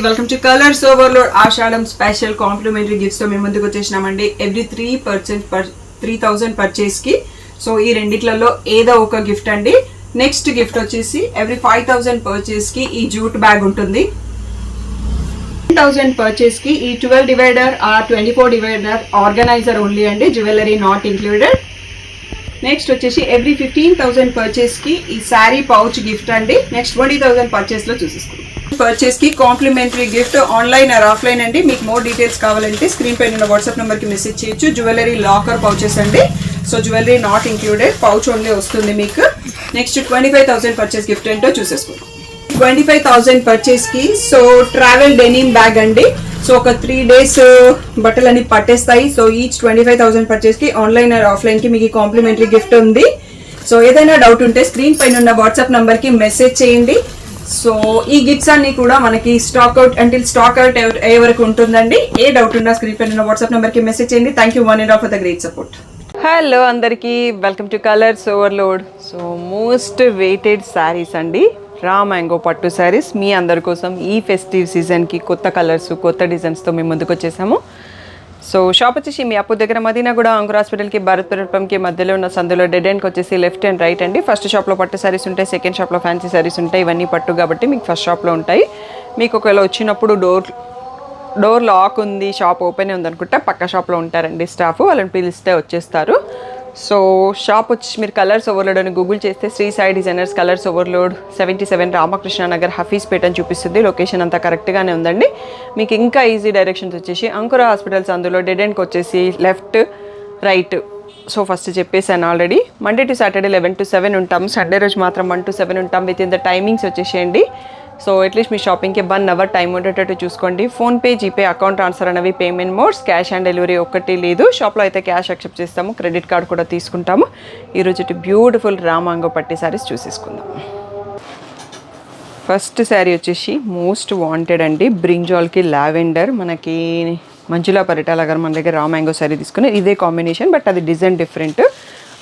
Welcome to colours Overload Ashadam special complimentary gifts తో మేము ముందుకు వచ్చేసినామండి. ఎవ్రీ 3,000 పర్చేస్ కి సో ఈ రెండిట్లలో ఏదో ఒక గిఫ్ట్ అండి. నెక్స్ట్ గిఫ్ట్ వచ్చేసి ఎవ్రీ 5,000 పర్చేస్ కి ఈ జూట్ బ్యాగ్ ఉంటుంది. 10,000 పర్చేస్ కి ఈ 12 divider or 24 divider organiser only అండి, జ్యువెలరీ నాట్ ఇంక్లూడెడ్. నెక్స్ట్ వచ్చేసి ఎవ్రీ 15,000 పర్చేస్ కి ఈ శారీ పౌచ్ గిఫ్ట్ అండి. నెక్స్ట్ 20,000 పర్చేస్ లో చూసేసుకుందాం. పర్చేస్ కి complimentary gift online or offline అండి. మీకు మోర్ డీటెయిల్స్ కావాలంటే స్క్రీన్ పైన ఉన్న వాట్సాప్ నెంబర్ కి మెసేజ్ చేయొచ్చు. జ్యువెలరీ లాకర్ పౌచెస్ అండి. So jewellery not included, pouch only వస్తుంది మీకు. నెక్స్ట్ 25,000 పర్చేస్ గిఫ్ట్ ఏంటో చూసేసుకుందాం. 25,000 పర్చేస్ కి సో ట్రావెల్ డెనిమ్ బ్యాగ్ అండి. సో ఒక 3 days బట్టలన్నీ పట్టేస్తాయి. సో ఈచ్ 25,000 పర్చేస్ కి ఆన్లైన్ ఆర్ ఆఫ్లైన్ కి మీకు కాంప్లిమెంటరీ గిఫ్ట్ ఉంది. సో ఏదైనా డౌట్ ఉంటే స్క్రీన్ పైన ఉన్న వాట్సాప్ నంబర్ కి మెసేజ్ చేయండి. సో ఈ గిఫ్ట్స్ అన్ని కూడా మనకి స్టాక్ అవుట్ అయ్యే వరకు ఉంటుందండి. ఏ డౌట్ ఉన్నా స్క్రీన్ పైన ఉన్న వాట్సాప్ నంబర్ కి మెసేజ్ చేయండి. Thank you one and all for the great support. Hello అందరికీ, welcome to colours overload. So most waited saris అండి, రా మ్యాంగో పట్టు శారీస్ మీ అందరి కోసం ఈ ఫెస్టివ్ సీజన్కి కొత్త కలర్స్ కొత్త డిజైన్స్తో మేము ముందుకు వచ్చేసాము. సో షాప్ వచ్చేసి మీ అప్పు దగ్గర మదీనా కూడా అంకుర్ హాస్పిటల్కి భారత్ పెట్రోల్పంప్కి మధ్యలో ఉన్న సందులో డెడ్ ఎండ్కి వచ్చేసి లెఫ్ట్ అండ్ రైట్ అండి. ఫస్ట్ షాప్లో పట్టు శారీస్ ఉంటాయి, సెకండ్ షాప్లో ఫ్యాన్సీ శారీస్ ఉంటాయి. ఇవన్నీ పట్టు కాబట్టి మీకు ఫస్ట్ షాప్లో ఉంటాయి. మీకు ఒకవేళ వచ్చినప్పుడు డోర్ లాక్ ఉంది, షాప్ ఓపెన్ ఉంది అనుకుంటే పక్క షాప్లో ఉంటారండి స్టాఫ్, వాళ్ళని పిలిస్తే వచ్చేస్తారు. సో షాప్ వచ్చి మీరు కలర్స్ ఓవర్లోడ్ అని గూగుల్ చేస్తే Sri Sai designers Colors Overload 77 Ramakrishna Nagar Hafeezpet అని చూపిస్తుంది. లొకేషన్ అంతా కరెక్ట్గానే ఉందండి. మీకు ఇంకా ఈజీ డైరెక్షన్స్ వచ్చేసి అంకుర హాస్పిటల్స్ అందులో డెడ్ ఎండ్కి వచ్చేసి లెఫ్ట్ రైట్. సో ఫస్ట్ చెప్పేసాను already. Monday to Saturday 11 to 7 ఉంటాం. సండే రోజు మాత్రం 1 to 7 ఉంటాం. విత్ ఇన్ ద టైమింగ్స్ వచ్చేసేయండి. సో అట్లీస్ట్ మీ షాపింగ్కి 1 hour టైం ఉండేటట్టు చూసుకోండి. ఫోన్పే, జీపే, అకౌంట్ ట్రాన్స్ఫర్ అనేవి payment modes. Cash on delivery ఒక్కటి లేదు. షాప్లో అయితే క్యాష్ యాక్సెప్ట్ చేస్తాము, క్రెడిట్ కార్డ్ కూడా తీసుకుంటాము. ఈరోజు బ్యూటిఫుల్ రా మ్యాంగో పట్టి శారీస్ చూసేసుకుందాం. ఫస్ట్ శారీ వచ్చేసి మోస్ట్ వాంటెడ్ అండి, బ్రింజాల్కి లావెండర్. మనకి మంజులా పరిటాల గారు మన దగ్గర రా మ్యాంగో శారీ తీసుకుని ఇదే కాంబినేషన్, బట్ అది డిజైన్ డిఫరెంట్.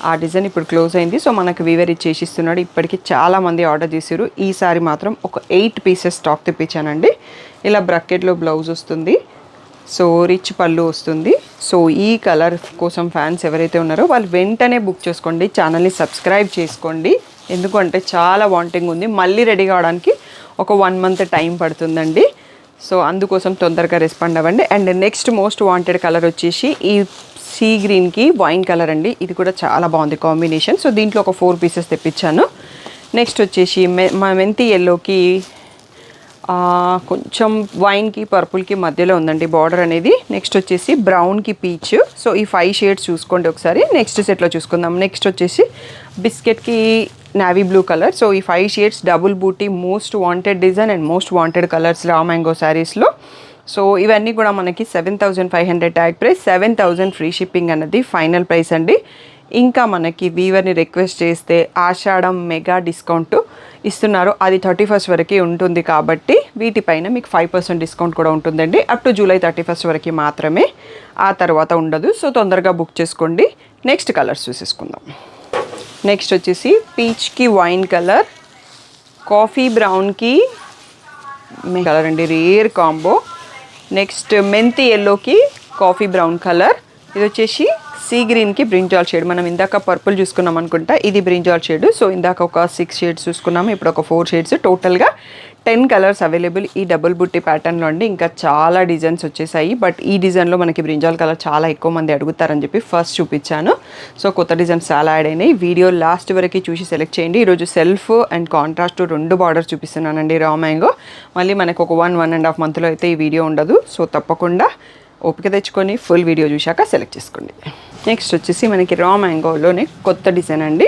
ఆ డిజైన్ ఇప్పుడు క్లోజ్ అయింది. సో మనకు వీవర్ ఇచ్చేసి ఇస్తున్నాడు. ఇప్పటికీ చాలామంది ఆర్డర్ చేశారు. ఈ సారీ మాత్రం ఒక 8 pieces స్టాక్ తెప్పించానండి. ఇలా బ్రకెట్లో బ్లౌజ్ వస్తుంది. సో రిచ్ పళ్ళు వస్తుంది. సో ఈ కలర్ కోసం ఫ్యాన్స్ ఎవరైతే ఉన్నారో వాళ్ళు వెంటనే బుక్ చేసుకోండి. ఛానల్ని సబ్స్క్రైబ్ చేసుకోండి. ఎందుకంటే చాలా వాంటింగ్ ఉంది. మళ్ళీ రెడీ కావడానికి ఒక 1 month టైం పడుతుందండి. సో అందుకోసం తొందరగా రెస్పాండ్ అవ్వండి. And next most wanted colour వచ్చేసి ఈ సీ గ్రీన్కి వైన్ కలర్ అండి. ఇది కూడా చాలా బాగుంది కాంబినేషన్. సో దీంట్లో ఒక 4 pieces తెప్పించాను. నెక్స్ట్ వచ్చేసి మెంతి ఎల్లోకి కొంచెం వైన్కి పర్పుల్కి మధ్యలో ఉందండి బార్డర్ అనేది. నెక్స్ట్ వచ్చేసి బ్రౌన్కి పీచ్. సో ఈ 5 shades చూసుకోండి ఒకసారి. నెక్స్ట్ సెట్లో చూసుకుందాం. నెక్స్ట్ వచ్చేసి బిస్కెట్కి నావీ బ్లూ కలర్. సో ఈ 5 shades డబుల్ బూటీ most wanted design and most wanted colours raw mango శారీస్లో. సో ఇవన్నీ కూడా మనకి 7,500 ట్యాగ్ ప్రైస్, 7,000 ఫ్రీ షిప్పింగ్ అన్నది ఫైనల్ ప్రైస్ అండి. ఇంకా మనకి వీవర్ని రిక్వెస్ట్ చేస్తే ఆషాఢం మెగా డిస్కౌంట్ ఇస్తున్నారు. అది 31st వరకు ఉంటుంది కాబట్టి వీటిపైన మీకు 5% డిస్కౌంట్ కూడా ఉంటుందండి. అప్ టు July 31st వరకు మాత్రమే, ఆ తర్వాత ఉండదు. సో తొందరగా బుక్ చేసుకోండి. నెక్స్ట్ కలర్స్ చూసేసుకుందాం. నెక్స్ట్ వచ్చేసి పీచ్కి వైన్ కలర్, కాఫీ బ్రౌన్కి కలర్ అండి, రేర్ కాంబో. నెక్స్ట్ మెంతి ఎల్లోకి కాఫీ బ్రౌన్ కలర్. ఇది వచ్చేసి సీ గ్రీన్కి బ్రింజాల్ షేడ్. మనం ఇందాక పర్పుల్ చూసుకున్నాం అనుకుంటా, ఇది బ్రింజాల్ షేడ్. సో ఇందాక ఒక 6 shades చూసుకున్నాము, ఇప్పుడు ఒక 4 shades. టోటల్గా 10 కలర్స్ అవైలబుల్ ఈ డబుల్ బుట్టి ప్యాటర్న్లో అండి. ఇంకా చాలా డిజైన్స్ వచ్చేసాయి, బట్ ఈ డిజైన్లో మనకి బ్రింజాల్ కలర్ చాలా ఎక్కువ మంది అడుగుతారని చెప్పి ఫస్ట్ చూపించాను. సో కొత్త డిజైన్స్ చాలా యాడ్ అయినాయి. వీడియో లాస్ట్ వరకు చూసి సెలెక్ట్ చేయండి. ఈరోజు సెల్ఫ్ అండ్ కాంట్రాస్ట్ 2 బార్డర్స్ చూపిస్తున్నానండి రా మ్యాంగో. మళ్ళీ మనకు ఒక 1.5 monthలో అయితే ఈ వీడియో ఉండదు. సో తప్పకుండా ఓపిక తెచ్చుకొని ఫుల్ వీడియో చూశాక సెలెక్ట్ చేసుకోండి. నెక్స్ట్ వచ్చేసి మనకి రా మ్యాంగోలోనే కొత్త డిజైన్ అండి.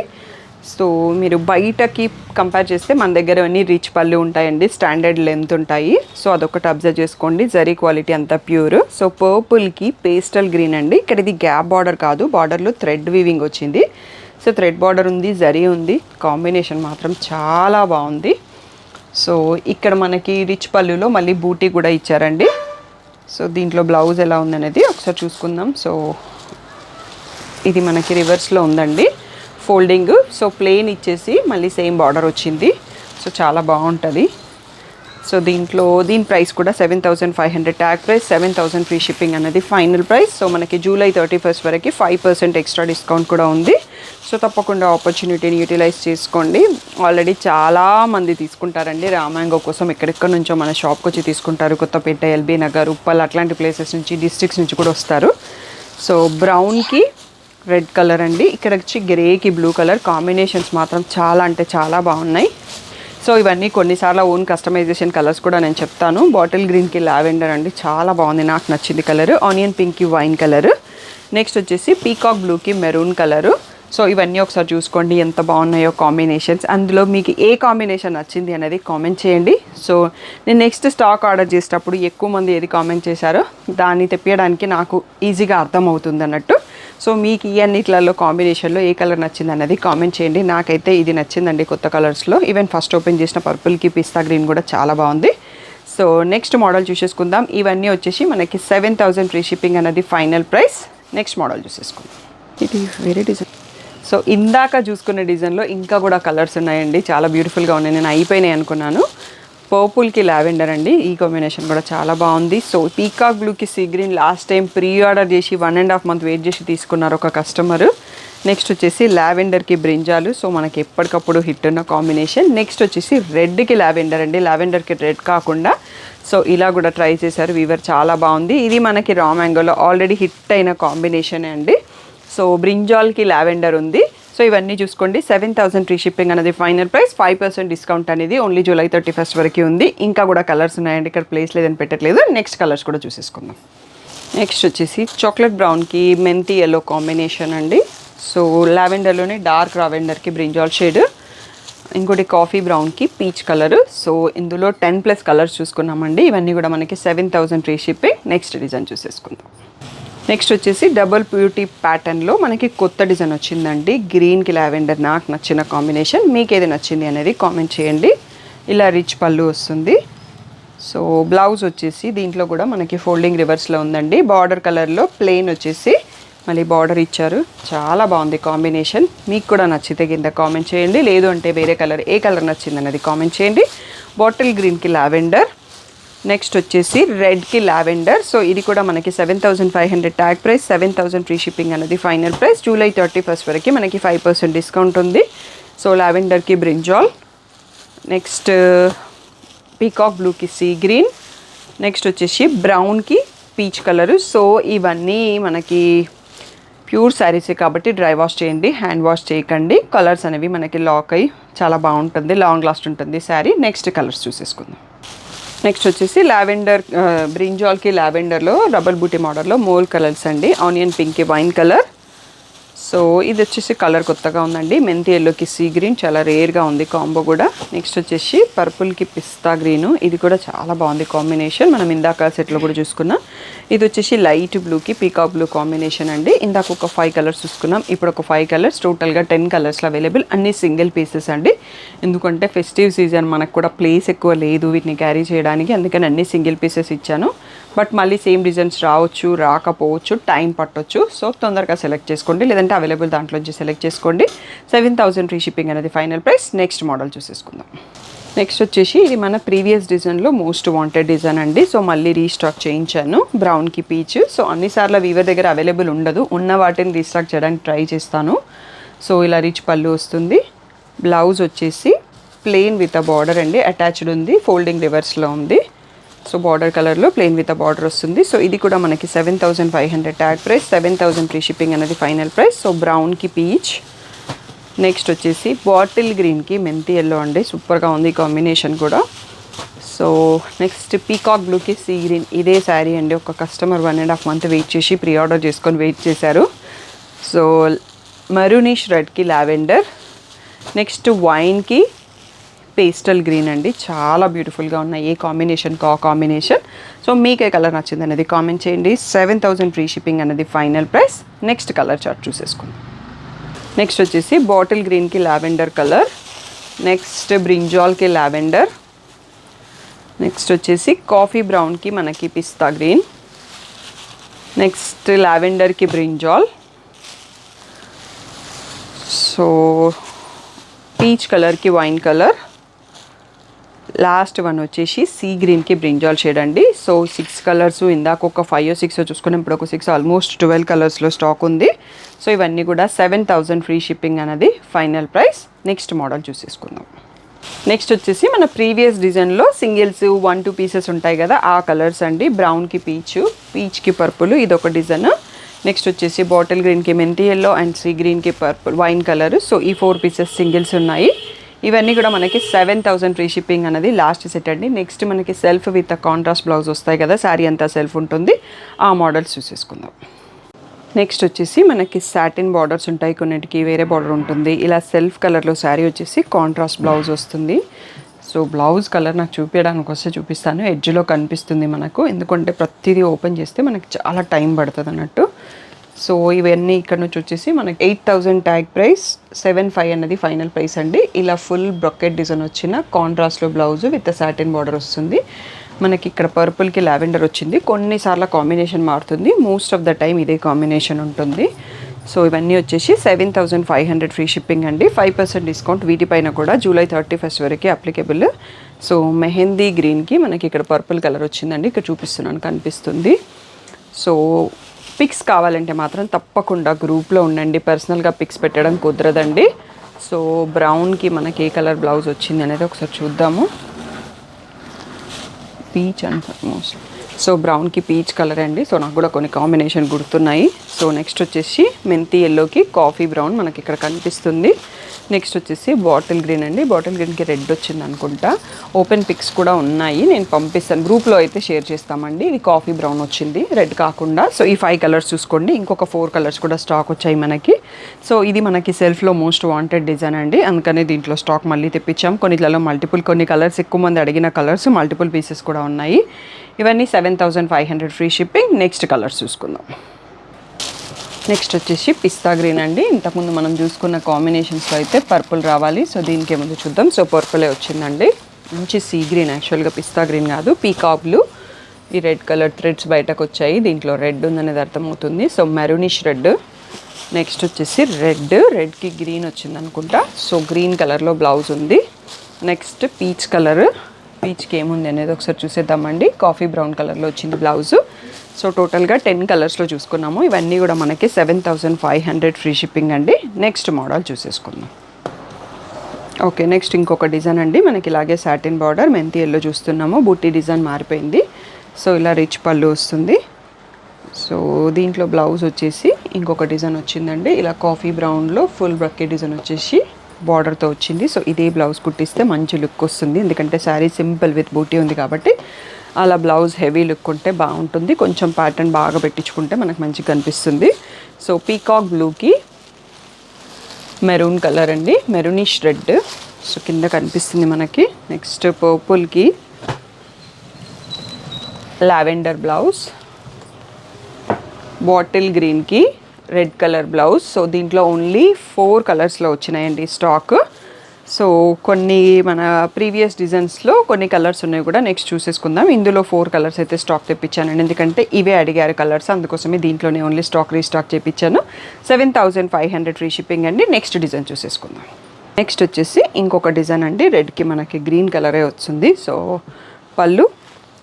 సో మీరు బయటకి కంపేర్ చేస్తే మన దగ్గర అన్ని రిచ్ పళ్ళు ఉంటాయండి, స్టాండర్డ్ లెంత్ ఉంటాయి. సో అదొకటి అబ్జర్వ్ చేసుకోండి. జరీ క్వాలిటీ అంతా ప్యూర్. సో పర్పుల్కి పేస్టల్ గ్రీన్ అండి. ఇక్కడ ఇది గ్యాప్ బార్డర్ కాదు, బార్డర్లో థ్రెడ్ వీవింగ్ వచ్చింది. సో థ్రెడ్ బార్డర్ ఉంది, జరీ ఉంది. కాంబినేషన్ మాత్రం చాలా బాగుంది. సో ఇక్కడ మనకి రిచ్ పళ్ళులో మళ్ళీ బూటీ కూడా ఇచ్చారండి. సో దీంట్లో బ్లౌజ్ ఎలా ఉందనేది ఒకసారి చూసుకుందాం. సో ఇది మనకి రివర్స్లో ఉందండి ఫోల్డింగ్. సో ప్లెయిన్ ఇచ్చేసి మళ్ళీ సేమ్ బార్డర్ వచ్చింది. సో చాలా బాగుంటుంది. సో దీని ప్రైస్ కూడా 7,500 ట్యాగ్ ప్రైస్, 7,000 ఫ్రీ షిప్పింగ్ అనేది ఫైనల్ ప్రైస్. సో మనకి జూలై 31st వరకు 5% ఎక్స్ట్రా డిస్కౌంట్ కూడా ఉంది. సో తప్పకుండా ఆపర్చునిటీని యూటిలైజ్ చేసుకోండి. ఆల్రెడీ చాలామంది తీసుకుంటారండి రామాంగో కోసం, ఎక్కడెక్కడ నుంచో మన షాప్కి వచ్చి తీసుకుంటారు. కొత్తపేట, ఎల్బీ నగర్, ఉప్పల్ అట్లాంటి ప్లేసెస్ నుంచి, డిస్ట్రిక్ట్స్ నుంచి కూడా వస్తారు. సో బ్రౌన్కి రెడ్ కలర్ అండి, ఇక్కడ వచ్చి గ్రేకి బ్లూ కలర్ కాంబినేషన్స్ మాత్రం చాలా అంటే చాలా బాగున్నాయి. సో ఇవన్నీ కొన్నిసార్లు ఓన్ కస్టమైజేషన్ కలర్స్ కూడా నేను చెప్తాను. బాటిల్ గ్రీన్కి లావెండర్ అండి, చాలా బాగుంది, నాకు నచ్చింది కలర్. ఆనియన్ పింక్కి వైన్ కలర్. నెక్స్ట్ వచ్చేసి పీకాక్ బ్లూకి మెరూన్ కలరు. సో ఇవన్నీ ఒకసారి చూసుకోండి ఎంత బాగున్నాయో కాంబినేషన్స్. అందులో మీకు ఏ కాంబినేషన్ నచ్చింది అనేది కామెంట్ చేయండి. సో నేను నెక్స్ట్ స్టాక్ ఆర్డర్ చేసేటప్పుడు ఎక్కువ మంది ఏది కామెంట్ చేశారో దాన్ని తెప్పియడానికి నాకు ఈజీగా అర్థమవుతుంది అన్నట్టు. సో మీకు ఈ అన్నిట్లలో కాంబినేషన్లో ఏ కలర్ నచ్చింది అన్నది కామెంట్ చేయండి. నాకైతే ఇది నచ్చిందండి కొత్త కలర్స్లో. ఈవెన్ ఫస్ట్ ఓపెన్ చేసిన పర్పుల్కి పిస్తా గ్రీన్ కూడా చాలా బాగుంది. సో నెక్స్ట్ మోడల్ చూసేసుకుందాం. ఇవన్నీ వచ్చేసి మనకి 7,000 ఫ్రీ షిప్పింగ్ అనేది ఫైనల్ ప్రైస్. నెక్స్ట్ మోడల్ చూసేసుకుందాం. ఇది వేరే డిజైన్. సో ఇందాక చూసుకునే డిజైన్లో ఇంకా కూడా కలర్స్ ఉన్నాయండి, చాలా బ్యూటిఫుల్గా ఉన్నాయి. నేను అయిపోయినాయి అనుకున్నాను. పర్పుల్కి లావెండర్ అండి, ఈ కాంబినేషన్ కూడా చాలా బాగుంది. సో పీకాక్ బ్లూకి sea green last time pre order చేసి 1.5 month వెయిట్ చేసి తీసుకున్నారు ఒక కస్టమరు. నెక్స్ట్ వచ్చేసి లావెండర్కి బ్రింజాలు, సో మనకి ఎప్పటికప్పుడు హిట్ ఉన్న కాంబినేషన్. నెక్స్ట్ వచ్చేసి రెడ్కి లావెండర్ అండి, లావెండర్కి రెడ్ కాకుండా సో ఇలా కూడా ట్రై చేశారు వీవర్, చాలా బాగుంది. ఇది మనకి రా మ్యాంగోలో ఆల్రెడీ హిట్ అయిన కాంబినేషనే అండి. సో బ్రింజాల్కి లావెండర్ ఉంది. సో ఇవన్నీ చూసుకోండి. 7,000 ఫ్రీ షిప్పింగ్ అనేది ఫైనల్ ప్రైస్. 5% డిస్కౌంట్ అనేది ఓన్లీ జూలై 31st వరకు ఉంది. ఇంకా కూడా కలర్స్ ఉన్నాయండి, ఇక్కడ ప్లేస్ లేదని పెట్టట్లేదు. నెక్స్ట్ కలర్స్ కూడా చూసేసుకుందాం. నెక్స్ట్ వచ్చేసి చాక్లెట్ బ్రౌన్కి మెంతి ఎల్లో కాంబినేషన్ అండి. సో లావెండర్లోనే డార్క్ లావెండర్కి బ్రింజాల్ షేడ్, ఇంకోటి కాఫీ బ్రౌన్కి పీచ్ కలర్. సో ఇందులో 10+ కలర్స్ చూసుకున్నామండి. ఇవన్నీ కూడా మనకి 7,000 ఫ్రీ షిప్పింగ్. నెక్స్ట్ డిజైన్ చూసేసుకుందాం. నెక్స్ట్ వచ్చేసి డబుల్ బ్యూటీ ప్యాటర్న్లో మనకి కొత్త డిజైన్ వచ్చిందండి. గ్రీన్కి లావెండర్ నాకు నచ్చిన కాంబినేషన్. మీకు ఏది నచ్చింది అనేది కామెంట్ చేయండి. ఇలా రిచ్ పళ్ళు వస్తుంది. సో బ్లౌజ్ వచ్చేసి దీంట్లో కూడా మనకి ఫోల్డింగ్ రివర్స్లో ఉందండి. బార్డర్ కలర్లో ప్లెయిన్ వచ్చేసి మళ్ళీ బార్డర్ ఇచ్చారు, చాలా బాగుంది కాంబినేషన్. మీకు కూడా నచ్చితే కింద కామెంట్ చేయండి, లేదు అంటే వేరే కలర్ ఏ కలర్ నచ్చింది అనేది కామెంట్ చేయండి. బాటిల్ గ్రీన్కి లావెండర్. నెక్స్ట్ వచ్చేసి రెడ్కి లావెండర్. సో ఇది కూడా మనకి 7,500 ట్యాగ్ ప్రైస్, 7,000 ఫ్రీ షిప్పింగ్ అనేది ఫైనల్ ప్రైస్. జూలై 31st వరకు మనకి 5% డిస్కౌంట్ ఉంది. సో లావెండర్కి బ్రింజాల్. నెక్స్ట్ పీకాక్ బ్లూకి సీ గ్రీన్. నెక్స్ట్ వచ్చేసి బ్రౌన్కి పీచ్ కలరు. సో ఇవన్నీ మనకి ప్యూర్ శారీసే కాబట్టి డ్రై వాష్ చేయండి, హ్యాండ్ వాష్ చేయకండి. కలర్స్ అనేవి మనకి లాక్ అయ్యి చాలా బాగుంటుంది, లాంగ్ లాస్ట్ ఉంటుంది శారీ. నెక్స్ట్ కలర్స్ చూసేసుకుందాం. నెక్స్ట్ వచ్చేసి లావెండర్ బ్రింజాల్కి లావెండర్లో డబుల్ బూటీ మోడల్లో మోల్ కలర్స్ అండి. ఆనియన్ పింక్కి వైన్ కలర్. సో ఇది వచ్చేసి కలర్ కొత్తగా ఉందండి. మెంతి ఎల్లోకి సీ గ్రీన్, చాలా రేర్గా ఉంది కాంబో కూడా. నెక్స్ట్ వచ్చేసి పర్పుల్కి పిస్తా గ్రీను, ఇది కూడా చాలా బాగుంది కాంబినేషన్. మనం ఇందాక సెట్లో కూడా చూసుకున్నాం. ఇది వచ్చేసి లైట్ బ్లూకి పీకాక్ బ్లూ కాంబినేషన్ అండి. ఇందాక ఒక 5 కలర్స్ చూసుకున్నాం, ఇప్పుడు ఒక 5 కలర్స్, టోటల్గా 10 కలర్స్లో అవైలబుల్. అన్ని సింగిల్ పీసెస్ అండి, ఎందుకంటే ఫెస్టివ్ సీజన్ మనకు కూడా ప్లేస్ ఎక్కువ లేదు వీటిని క్యారీ చేయడానికి, అందుకని అన్ని సింగిల్ పీసెస్ ఇచ్చాను. బట్ మళ్ళీ సేమ్ డిజైన్స్ రావచ్చు, రాకపోవచ్చు, టైం పట్టొచ్చు. సో తొందరగా సెలెక్ట్ చేసుకోండి, లేదంటే అవైలబుల్ దాంట్లోంచి సెలెక్ట్ చేసుకోండి. 7,000 ఫ్రీ షిప్పింగ్ అనేది ఫైనల్ ప్రైస్. నెక్స్ట్ మోడల్ చూసేసుకుందాం. నెక్స్ట్ వచ్చేసి ఇది మన ప్రీవియస్ డిజైన్లో మోస్ట్ వాంటెడ్ డిజైన్ అండి. సో మళ్ళీ రీస్టాక్ చేయించాను. బ్రౌన్కి పీచ్. సో అన్నిసార్లు వీవర్ దగ్గర అవైలబుల్ ఉండదు, ఉన్న వాటిని రీస్టాక్ చేయడానికి ట్రై చేస్తాను. సో ఇలా రిచ్ పళ్ళు వస్తుంది. బ్లౌజ్ వచ్చేసి ప్లెయిన్ విత్ అ బార్డర్ అండి, అటాచ్డ్ ఉంది, ఫోల్డింగ్ రివర్స్లో ఉంది. సో బార్డర్ కలర్లో ప్లెయిన్ విత్ బార్డర్ వస్తుంది. సో ఇది కూడా మనకి 7,500 ట్యాగ్ ప్రైస్, 7,000 ఫ్రీ షిప్పింగ్ అనేది ఫైనల్ ప్రైస్. సో బ్రౌన్కి పీచ్. నెక్స్ట్ వచ్చేసి బాటిల్ గ్రీన్కి మెంతి ఎల్లో అండి, సూపర్గా ఉంది కాంబినేషన్ కూడా. సో నెక్స్ట్ పీకాక్ బ్లూకి సీ గ్రీన్, ఇదే శారీ అండి. ఒక కస్టమర్ 1.5 month వెయిట్ చేసి ప్రీ ఆర్డర్ చేసుకొని వెయిట్ చేశారు. So maroonish రెడ్కి lavender. Next వైన్కి pastel green అండి, చాలా బ్యూటిఫుల్గా ఉన్నాయి. ఏ కాంబినేషన్ కాంబినేషన్. సో మీకు ఏ కలర్ నచ్చింది అనేది కామెంట్ చేయండి. 7,000 ఫ్రీ షిప్పింగ్ అనేది final price. Next colour chart చూసేసుకుందాం. నెక్స్ట్ వచ్చేసి బాటిల్ గ్రీన్కి లావెండర్ కలర్. నెక్స్ట్ బ్రింజాల్కి లావెండర్. నెక్స్ట్ వచ్చేసి కాఫీ బ్రౌన్కి మనకి పిస్తా గ్రీన్. నెక్స్ట్ లావెండర్కి బ్రింజాల్. సో పీచ్ కలర్కి వైన్ కలర్. లాస్ట్ వన్ వచ్చేసి సీ గ్రీన్కి బ్రింజాల్ షేడ్ అండి. సో 6 కలర్స్, ఇందాక ఒక 5 or 6 చూసుకున్నాం, ఇప్పుడు ఒక 6, ఆల్మోస్ట్ 12 కలర్స్లో స్టాక్ ఉంది. సో ఇవన్నీ కూడా 7,000 ఫ్రీ షిప్పింగ్ అనేది ఫైనల్ ప్రైస్. నెక్స్ట్ మోడల్ చూసేసుకుందాం. నెక్స్ట్ వచ్చేసి మన ప్రీవియస్ డిజైన్లో సింగిల్స్ 1-2 పీసెస్ ఉంటాయి కదా, ఆ కలర్స్ అండి. బ్రౌన్కి పీచ్కి పర్పుల్, ఇది ఒక డిజైన్. నెక్స్ట్ వచ్చేసి బాటిల్ గ్రీన్కి మెంతి ఎల్లో అండ్ సీ గ్రీన్కి పర్పుల్ వైన్ కలర్. సో ఈ 4 పీసెస్ సింగిల్స్ ఉన్నాయి. ఇవన్నీ కూడా మనకి 7,000 ఫ్రీ షిప్పింగ్ అనేది లాస్ట్ సెట్ అండి. నెక్స్ట్ మనకి సెల్ఫ్ విత్ కాంట్రాస్ట్ బ్లౌజ్ వస్తాయి కదా, శారీ అంతా సెల్ఫ్ ఉంటుంది, ఆ మోడల్స్ చూసేసుకుందాం. నెక్స్ట్ వచ్చేసి మనకి సాటిన్ బార్డర్స్ ఉంటాయి, కొన్నిటికి వేరే బార్డర్ ఉంటుంది. ఇలా సెల్ఫ్ కలర్లో శారీ వచ్చేసి కాంట్రాస్ట్ బ్లౌజ్ వస్తుంది. సో బ్లౌజ్ కలర్ నాకు చూపించడానికి వస్తే చూపిస్తాను, ఎడ్జ్లో కనిపిస్తుంది మనకు, ఎందుకంటే ప్రతిదీ ఓపెన్ చేస్తే మనకి చాలా టైం పడుతుంది అన్నట్టు. సో ఇవన్నీ ఇక్కడ నుంచి వచ్చేసి మనకి 8,000 ట్యాగ్ ప్రైస్, 7,500 అన్నది ఫైనల్ ప్రైస్ అండి. ఇలా ఫుల్ బ్రొకెట్ డిజైన్ వచ్చిన కాంట్రాస్ట్లో బ్లౌజ్ విత్ సాటిన్ బార్డర్ వస్తుంది. మనకి ఇక్కడ పర్పుల్కి లావెండర్ వచ్చింది, కొన్నిసార్లు కాంబినేషన్ మారుతుంది, మోస్ట్ ఆఫ్ ద టైం ఇదే కాంబినేషన్ ఉంటుంది. సో ఇవన్నీ వచ్చేసి 7,500 ఫ్రీ షిప్పింగ్ అండి. 5% డిస్కౌంట్ వీటిపైన కూడా జూలై 31st వరకు అప్లికేబుల్. సో మెహందీ గ్రీన్కి మనకి ఇక్కడ పర్పుల్ కలర్ వచ్చిందండి, ఇక్కడ చూపిస్తున్నాను కనిపిస్తుంది. సో పిక్స్ కావాలంటే మాత్రం తప్పకుండా గ్రూప్లో ఉండండి, పర్సనల్గా పిక్స్ పెట్టడం కుదరదండి. సో బ్రౌన్కి మనకి ఏ కలర్ బ్లౌజ్ వచ్చింది అనేది ఒకసారి చూద్దాము. Peach almost. సో బ్రౌన్కి పీచ్ కలర్ అండి. సో నాకు కూడా కొన్ని కాంబినేషన్ గుర్తున్నాయి. సో నెక్స్ట్ వచ్చేసి మెంతి ఎల్లోకి కాఫీ బ్రౌన్ మనకి ఇక్కడ కనిపిస్తుంది. నెక్స్ట్ వచ్చేసి బాటిల్ గ్రీన్ అండి, బాటిల్ గ్రీన్కి రెడ్ వచ్చింది అనుకుంటా. ఓపెన్ పిక్స్ కూడా ఉన్నాయి, నేను పంపిస్తాను, గ్రూప్లో అయితే షేర్ చేస్తామండి. ఇది కాఫీ బ్రౌన్ వచ్చింది, రెడ్ కాకుండా. సో ఈ 5 కలర్స్ చూసుకోండి, ఇంకొక 4 కలర్స్ కూడా స్టాక్ వచ్చాయి మనకి. సో ఇది మనకి సెల్ఫ్లో మోస్ట్ వాంటెడ్ డిజైన్ అండి, అందుకనే దీంట్లో స్టాక్ మళ్ళీ తెప్పించాం. కొన్నిట్లలో కొన్ని కలర్స్, ఎక్కువ మంది అడిగిన కలర్స్, మల్టిపుల్ పీసెస్ కూడా ఉన్నాయి. ఇవన్నీ 7,500 ఫ్రీ షిప్పింగ్. నెక్స్ట్ కలర్స్ చూసుకుందాం. నెక్స్ట్ వచ్చేసి పిస్తా గ్రీన్ అండి. ఇంతకుముందు మనం చూసుకున్న కాంబినేషన్స్లో అయితే పర్పుల్ రావాలి, సో దీనికి ఏముందో చూద్దాం. సో పర్పులే వచ్చిందండి, మంచి సీ గ్రీన్, యాక్చువల్గా పిస్తా గ్రీన్ కాదు, పీకాక్ బ్లూ. ఈ రెడ్ కలర్ థ్రెడ్స్ బయటకు వచ్చాయి, దీంట్లో రెడ్ ఉందనేది అర్థమవుతుంది. So maroonish red. నెక్స్ట్ వచ్చేసి రెడ్కి గ్రీన్ వచ్చింది అనుకుంటా. సో గ్రీన్ కలర్లో బ్లౌజ్ ఉంది. నెక్స్ట్ పీచ్ కలర్, పీచ్కి ఏముంది అనేది ఒకసారి చూసేద్దామండి. కాఫీ బ్రౌన్ కలర్లో వచ్చింది బ్లౌజు. సో టోటల్గా 10 కలర్స్లో చూసుకున్నాము. ఇవన్నీ కూడా మనకి 7,500 ఫ్రీ షిప్పింగ్ అండి. నెక్స్ట్ మోడల్ చూసేసుకుందాం. ఓకే, నెక్స్ట్ ఇంకొక డిజైన్ అండి. మనకి ఇలాగే సాటిన్ బార్డర్, మెంతి ఎల్లో చూస్తున్నాము, బుట్టి డిజైన్ మారిపోయింది. సో ఇలా రిచ్ పళ్ళు వస్తుంది. సో దీంట్లో బ్లౌజ్ వచ్చేసి ఇంకొక డిజైన్ వచ్చిందండి, ఇలా కాఫీ బ్రౌన్లో ఫుల్ బ్రకెట్ డిజైన్ వచ్చేసి బార్డర్తో వచ్చింది. సో ఇదే బ్లౌజ్ కుట్టిస్తే మంచి లుక్ వస్తుంది, ఎందుకంటే శారీ సింపుల్ విత్ బూటీ ఉంది కాబట్టి. అలా బ్లౌజ్ హెవీ లుక్ ఉంటే బాగుంటుంది, కొంచెం ప్యాటర్న్ బాగా పెట్టించుకుంటే మనకు మంచిగా కనిపిస్తుంది. సో పీకాక్ బ్లూకి మెరూన్ కలర్ అండి, మెరూనిష్ రెడ్. సో కింద కనిపిస్తుంది మనకి. నెక్స్ట్ పర్పుల్కి లావెండర్ బ్లౌజ్, బాటిల్ గ్రీన్కి రెడ్ కలర్ బ్లౌజ్. సో దీంట్లో ఓన్లీ 4 కలర్స్లో వచ్చినాయండి స్టాక్. సో కొన్ని మన ప్రీవియస్ డిజైన్స్లో కొన్ని కలర్స్ ఉన్నాయి కూడా, నెక్స్ట్ చూసేసుకుందాం. ఇందులో 4 కలర్స్ అయితే స్టాక్ తెప్పించానండి, ఎందుకంటే ఇవే అడిగారు కలర్స్, అందుకోసమే దీంట్లోనే ఓన్లీ స్టాక్ రీస్టాక్ చేయించాను. 7,500 ఫ్రీ షిప్పింగ్ అండి. నెక్స్ట్ డిజైన్ చూసేసుకుందాం. నెక్స్ట్ వచ్చేసి ఇంకొక డిజైన్ అండి, రెడ్కి మనకి గ్రీన్ కలరే వచ్చింది. సో పళ్ళు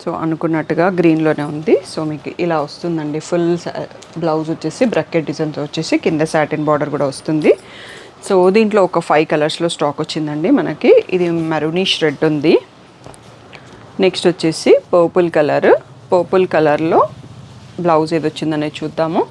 సో అనుకున్నట్టుగా గ్రీన్లోనే ఉంది. సో మీకు ఇలా వస్తుందండి, ఫుల్ బ్లౌజ్ వచ్చేసి బ్రకెట్ డిజైన్తో వచ్చేసి కింద సాటిన్ బార్డర్ కూడా వస్తుంది. సో దీంట్లో ఒక 5 కలర్స్లో స్టాక్ వచ్చిందండి మనకి. ఇది మెరూనిష్ రెడ్ ఉంది. నెక్స్ట్ వచ్చేసి పర్పుల్ కలర్లో బ్లౌజ్ ఏది వచ్చిందనేది చూద్దాము.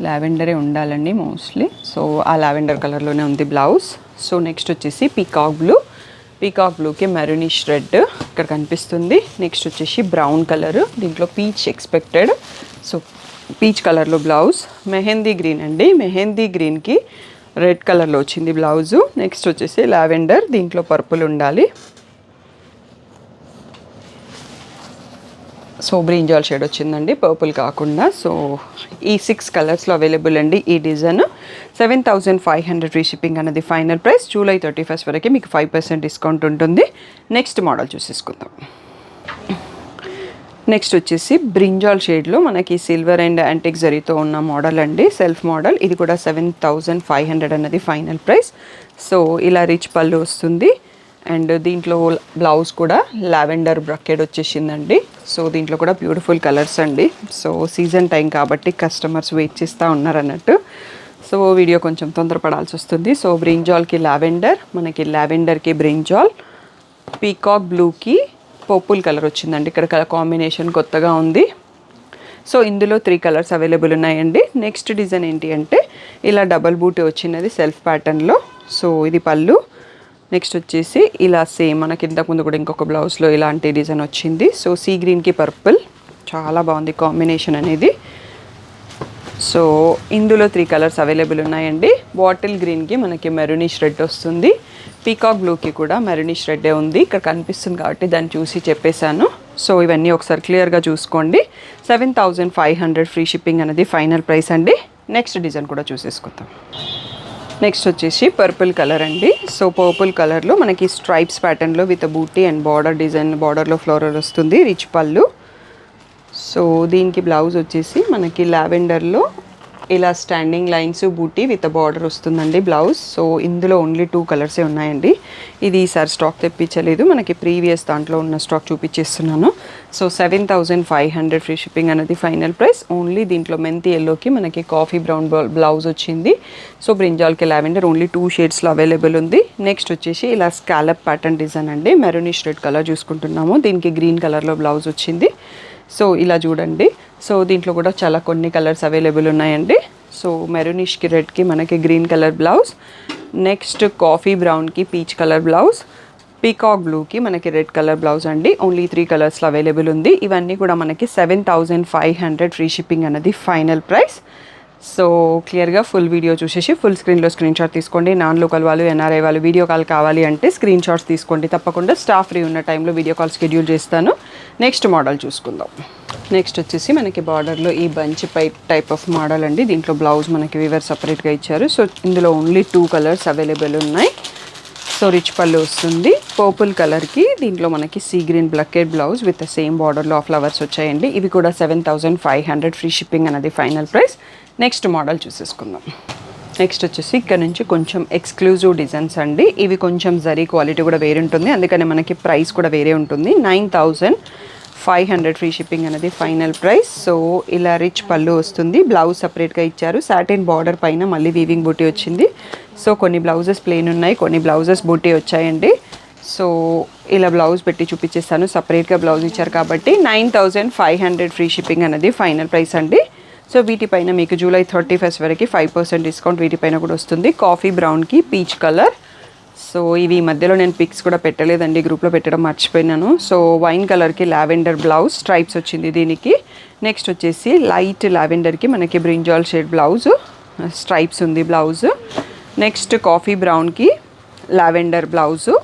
లావెండరే ఉండాలండి మోస్ట్లీ. సో ఆ లావెండర్ కలర్లోనే ఉంది బ్లౌజ్. సో నెక్స్ట్ వచ్చేసి పీకాక్ బ్లూకి మెరూనిష్ రెడ్ ఇక్కడ కనిపిస్తుంది. నెక్స్ట్ వచ్చేసి బ్రౌన్ కలర్, దీంట్లో పీచ్ ఎక్స్పెక్టెడ్. సో పీచ్ కలర్లో బ్లౌజ్. మెహందీ గ్రీన్ అండి, మెహందీ గ్రీన్కి రెడ్ కలర్లో వచ్చింది బ్లౌజు. నెక్స్ట్ వచ్చేసి లావెండర్, దీంట్లో పర్పుల్ ఉండాలి. సో బ్రింజాల్ షేడ్ వచ్చిందండి, పర్పుల్ కాకుండా. సో ఈ 6 కలర్స్లో అవైలబుల్ అండి ఈ డిజైన్. 7,500 ఫ్రీ షిప్పింగ్ అనేది ఫైనల్ ప్రైస్. జూలై 31st వరకు మీకు 5% డిస్కౌంట్ ఉంటుంది. నెక్స్ట్ మోడల్ చూసేసుకుందాం. నెక్స్ట్ వచ్చేసి బ్రింజాల్ షేడ్లో మనకి సిల్వర్ అండ్ యాంటిక్ జరీతో ఉన్న మోడల్ అండి, సెల్ఫ్ మోడల్. ఇది కూడా 7,500 అన్నది ఫైనల్ ప్రైస్. సో ఇలా రిచ్ పళ్ళు వస్తుంది అండ్ దీంట్లో బ్లౌజ్ కూడా లావెండర్ బ్రకెడ్ వచ్చేసిందండి. సో దీంట్లో కూడా బ్యూటిఫుల్ కలర్స్ అండి. సో సీజన్ టైం కాబట్టి కస్టమర్స్ వెయిట్ చేస్తూ ఉన్నారు అన్నట్టు. సో వీడియో కొంచెం తొందరపడాల్సి వస్తుంది. సో బ్రింజాల్కి లావెండర్, మనకి లావెండర్కి బ్రింజాల్, పీకాక్ బ్లూకి పర్పుల్ కలర్ వచ్చిందండి. ఇక్కడ కలర్ కాంబినేషన్ కొత్తగా ఉంది. సో ఇందులో 3 కలర్స్ అవైలబుల్ ఉన్నాయండి. నెక్స్ట్ డిజైన్ ఏంటి అంటే ఇలా డబల్ బూటీ వచ్చినది సెల్ఫ్ ప్యాటర్న్లో. సో ఇది పళ్ళు. నెక్స్ట్ వచ్చేసి ఇలా సేమ్ మనకి ఇంతకుముందు కూడా ఇంకొక బ్లౌజ్లో ఇలాంటి డిజైన్ వచ్చింది. సో సీ గ్రీన్కి పర్పుల్ చాలా బాగుంది కాంబినేషన్ అనేది. సో ఇందులో 3 కలర్స్ అవైలబుల్ ఉన్నాయండి. బాటిల్ గ్రీన్కి మనకి మెరూనిష్ రెడ్ వస్తుంది. పీకాక్ బ్లూకి కూడా మెరూనిష్ రెడ్డే ఉంది. ఇక్కడ కనిపిస్తుంది కాబట్టి దాన్ని చూసి చెప్పేశాను. సో ఇవన్నీ ఒకసారి క్లియర్గా చూసుకోండి. 7500 ఫ్రీ షిప్పింగ్ అనేది ఫైనల్ ప్రైస్ అండి. నెక్స్ట్ డిజైన్ కూడా చూసేసుకుందాం. నెక్స్ట్ వచ్చేసి పర్పుల్ కలర్ అండి. సో పర్పుల్ కలర్లో మనకి స్ట్రైప్స్ ప్యాటర్న్లో విత్ బూటీ అండ్ బార్డర్ డిజైన్, బార్డర్లో ఫ్లోరల్ వస్తుంది, రిచ్ పళ్ళు. సో దీనికి బ్లౌజ్ వచ్చేసి మనకి లావెండర్లో ఇలా స్టాండింగ్ లైన్స్ బూటీ విత్ బార్డర్ వస్తుందండి బ్లౌజ్. సో ఇందులో ఓన్లీ 2 కలర్సే ఉన్నాయండి. ఇది ఈసారి స్టాక్ తెప్పించలేదు, మనకి ప్రీవియస్ దాంట్లో ఉన్న స్టాక్ చూపించేస్తున్నాను. సో 7500 ఫ్రీ షిప్పింగ్ అనేది ఫైనల్ ప్రైస్. ఓన్లీ దీంట్లో మెంతి ఎల్లోకి మనకి కాఫీ బ్రౌన్ బ్లౌజ్ వచ్చింది. సో బ్రింజాల్కి లావెండర్ ఓన్లీ 2 షేడ్స్లో అవైలబుల్ ఉంది. నెక్స్ట్ వచ్చేసి ఇలా స్కాలప్ ప్యాటర్న్ డిజైన్ అండి. మెరూనిష్ రెడ్ కలర్ చూసుకుంటున్నాము. దీనికి గ్రీన్ కలర్లో బ్లౌజ్ వచ్చింది. సో ఇలా చూడండి. సో దీంట్లో కూడా చాలా కొన్ని కలర్స్ అవైలబుల్ ఉన్నాయండి. సో మెరూనిష్కి రెడ్కి మనకి green colour blouse, next coffee బ్రౌన్కి పీచ్ కలర్ బ్లౌజ్, పీకాక్ బ్లూకి మనకి రెడ్ కలర్ బ్లౌజ్ అండి. ఓన్లీ 3 కలర్స్లో అవైలబుల్ ఉంది. ఇవన్నీ కూడా మనకి 7500 ఫ్రీ షిప్పింగ్ అనేది ఫైనల్ ప్రైస్. సో క్లియర్గా ఫుల్ వీడియో చూసేసి ఫుల్ స్క్రీన్లో స్క్రీన్ షాట్ తీసుకోండి. నాన్ లోకల్ వాళ్ళు, ఎన్ఆర్ఐ వాళ్ళు వీడియో కాల్ కావాలి అంటే స్క్రీన్ షాట్స్ తీసుకోండి. తప్పకుండా స్టాఫ్ ఫ్రీ ఉన్న టైంలో వీడియో కాల్ షెడ్యూల్ చేస్తాను. నెక్స్ట్ మోడల్ చూసుకుందాం. నెక్స్ట్ వచ్చేసి మనకి బార్డర్లో ఈ బంచ్ టైప్ ఆఫ్ మోడల్ అండి. దీంట్లో బ్లౌజ్ మనకి వీవర్ సపరేట్గా ఇచ్చారు. సో ఇందులో ఓన్లీ 2 కలర్స్ అవైలబుల్ ఉన్నాయి. సో రిచ్ పళ్ళు వస్తుంది. పర్పుల్ కలర్కి దీంట్లో మనకి సీ గ్రీన్ బ్లకెట్ బ్లౌజ్ విత్ సేమ్ బార్డర్లో ఫ్లవర్స్ వచ్చాయండి. ఇవి కూడా 7500 ఫ్రీ షిప్పింగ్ అనేది ఫైనల్ ప్రైస్. నెక్స్ట్ మోడల్ చూసేసుకుందాం. నెక్స్ట్ వచ్చేసి ఇక్కడ నుంచి కొంచెం ఎక్స్క్లూజివ్ డిజైన్స్ అండి. ఇవి కొంచెం జరీ క్వాలిటీ కూడా వేరే ఉంటుంది, అందుకని మనకి ప్రైస్ కూడా వేరే ఉంటుంది. 9500 ఫ్రీ షిప్పింగ్ అనేది ఫైనల్ ప్రైస్. సో ఇలా రిచ్ పళ్ళు వస్తుంది. బ్లౌజ్ సపరేట్గా ఇచ్చారు. సాటిన్ బార్డర్ పైన మళ్ళీ వీవింగ్ బూటీ వచ్చింది. సో కొన్ని బ్లౌజెస్ ప్లెయిన్ ఉన్నాయి, కొన్ని బ్లౌజెస్ బూటీ వచ్చాయండి. సో ఇలా బ్లౌజ్ పెట్టి చూపించేస్తాను. సపరేట్గా బ్లౌజ్ ఇచ్చారు కాబట్టి 9500 ఫ్రీ షిప్పింగ్ అనేది ఫైనల్ ప్రైస్ అండి. సో వీటిపైన మీకు జూలై 31 వరకు 5% డిస్కౌంట్ వీటిపైన కూడా వస్తుంది. కాఫీ బ్రౌన్కి పీచ్ కలర్. సో ఇవి మధ్యలో నేను పిక్స్ కూడా పెట్టలేదండి, గ్రూప్లో పెట్టడం మర్చిపోయినాను. సో వైన్ కలర్కి లావెండర్ బ్లౌజ్, స్ట్రైప్స్ వచ్చింది దీనికి. నెక్స్ట్ వచ్చేసి లైట్ లావెండర్కి మనకి బ్రింజాల్ షేడ్ బ్లౌజ్, స్ట్రైప్స్ ఉంది బ్లౌజ్. నెక్స్ట్ కాఫీ బ్రౌన్కి lavender blouse.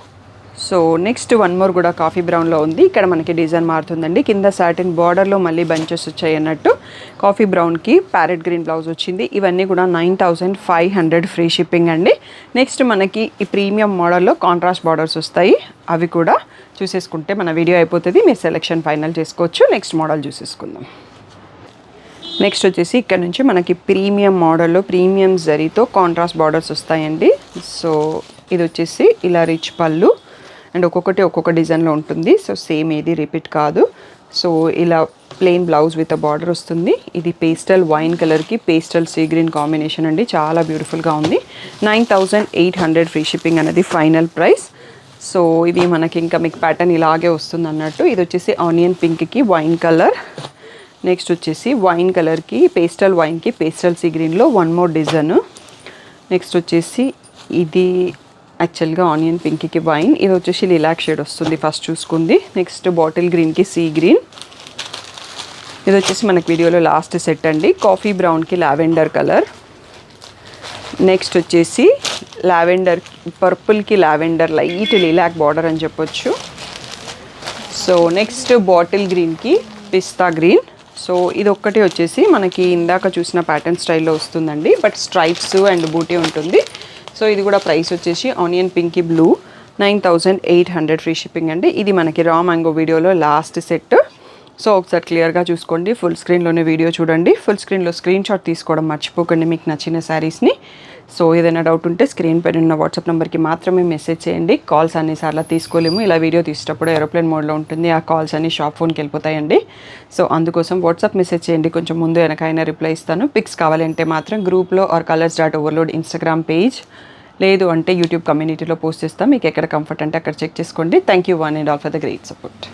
So next one more కూడా కాఫీ బ్రౌన్లో ఉంది. ఇక్కడ మనకి డిజైన్ మారుతుందండి. కింద సాటిన్ బార్డర్లో మళ్ళీ బంచెస్ వచ్చాయి అన్నట్టు. కాఫీ బ్రౌన్కి ప్యారెట్ గ్రీన్ బ్లౌజ్ వచ్చింది. ఇవన్నీ కూడా 9500 ఫ్రీ షిప్పింగ్ అండి. నెక్స్ట్ మనకి ఈ ప్రీమియం మోడల్లో కాంట్రాస్ట్ బార్డర్స్ వస్తాయి. అవి కూడా చూసేసుకుంటే మన వీడియో అయిపోతుంది. మీరు సెలెక్షన్ ఫైనల్ చేసుకోవచ్చు. నెక్స్ట్ మోడల్ చూసేసుకుందాం. నెక్స్ట్ వచ్చేసి ఇక్కడ నుంచి మనకి ప్రీమియం మోడల్లో ప్రీమియం జరీతో కాంట్రాస్ట్ బార్డర్స్ వస్తాయండి. సో ఇది వచ్చేసి ఇలా రిచ్ పళ్ళు అండ్ ఒక్కొక్క డిజైన్లో ఉంటుంది. సో సేమ్ ఏది రిపీట్ కాదు. సో ఇలా ప్లెయిన్ బ్లౌజ్ విత్ బార్డర్ వస్తుంది. ఇది పేస్టల్ వైన్ కలర్కి పేస్టల్ సీ గ్రీన్ కాంబినేషన్ అండి. చాలా బ్యూటిఫుల్గా ఉంది. 9800 ఫ్రీ షిప్పింగ్ అనేది ఫైనల్ ప్రైస్. సో ఇది మనకి ఇంకా మీకు ప్యాటర్న్ ఇలాగే వస్తుంది అన్నట్టు. ఇది వచ్చేసి ఆనియన్ పింక్కి వైన్ కలర్. నెక్స్ట్ వచ్చేసి వైన్ కలర్కి పేస్టల్ వైన్కి పేస్టల్ సీ గ్రీన్లో వన్ మోర్ డిజైన్. నెక్స్ట్ వచ్చేసి ఇది యాక్చువల్గా ఆనియన్ పింక్కి వైన్, ఇది వచ్చేసి లిలాక్ షేడ్ వస్తుంది ఫస్ట్ చూసుకుంది. నెక్స్ట్ బాటిల్ గ్రీన్కి సీ గ్రీన్. ఇది వచ్చేసి మనకి వీడియోలో లాస్ట్ సెట్ అండి. కాఫీ బ్రౌన్కి లావెండర్ కలర్. నెక్స్ట్ వచ్చేసి లావెండర్ పర్పుల్కి లావెండర్ లైట్ లిలాక్ బార్డర్ అని చెప్పొచ్చు. సో నెక్స్ట్ బాటిల్ గ్రీన్కి పిస్తా గ్రీన్. సో ఇది ఒక్కటి వచ్చేసి మనకి ఇందాక చూసిన ప్యాటర్న్ స్టైల్లో వస్తుందండి, బట్ స్ట్రైప్స్ అండ్ బూటీ ఉంటుంది. సో ఇది కూడా ప్రైస్ వచ్చేసి ఆనియన్ పింక్కి బ్లూ 9800 ఫ్రీ షిప్పింగ్ అండి. ఇది మనకి రా మ్యాంగో వీడియోలో లాస్ట్ సెట్. సో ఒకసారి క్లియర్గా చూసుకోండి. ఫుల్ స్క్రీన్లోనే వీడియో చూడండి. ఫుల్ స్క్రీన్లో స్క్రీన్ షాట్ తీసుకోవడం మర్చిపోకండి మీకు నచ్చిన శారీస్ని. సో ఏదైనా డౌట్ ఉంటే స్క్రీన్ పైన ఉన్న వాట్సాప్ నెంబర్కి మాత్రమే మెసేజ్ చేయండి. కాల్స్ అన్నిసార్లు తీసుకోలేము, ఇలా వీడియో తీసేటప్పుడు ఏరోప్లేన్ మోడ్లో ఉంటుంది, ఆ కాల్స్ అన్ని షాప్ ఫోన్కి వెళ్ళిపోతాయండి. సో అందుకోసం వాట్సాప్ మెసేజ్ చేయండి, కొంచెం ముందు వెనకైనా రిప్లై ఇస్తాను. పిక్స్ కావాలంటే మాత్రం గ్రూప్లో ఆర్ colors.overload ఇన్స్టాగ్రామ్ పేజ్, లేదు అంటే యూట్యూబ్ కమ్యూనిటీలో పోస్ట్ చేస్తాం. మీకు ఎక్కడ కంఫర్ట్ అంటే అక్కడ చెక్ చేసుకోండి. Thank you one and all for the great support.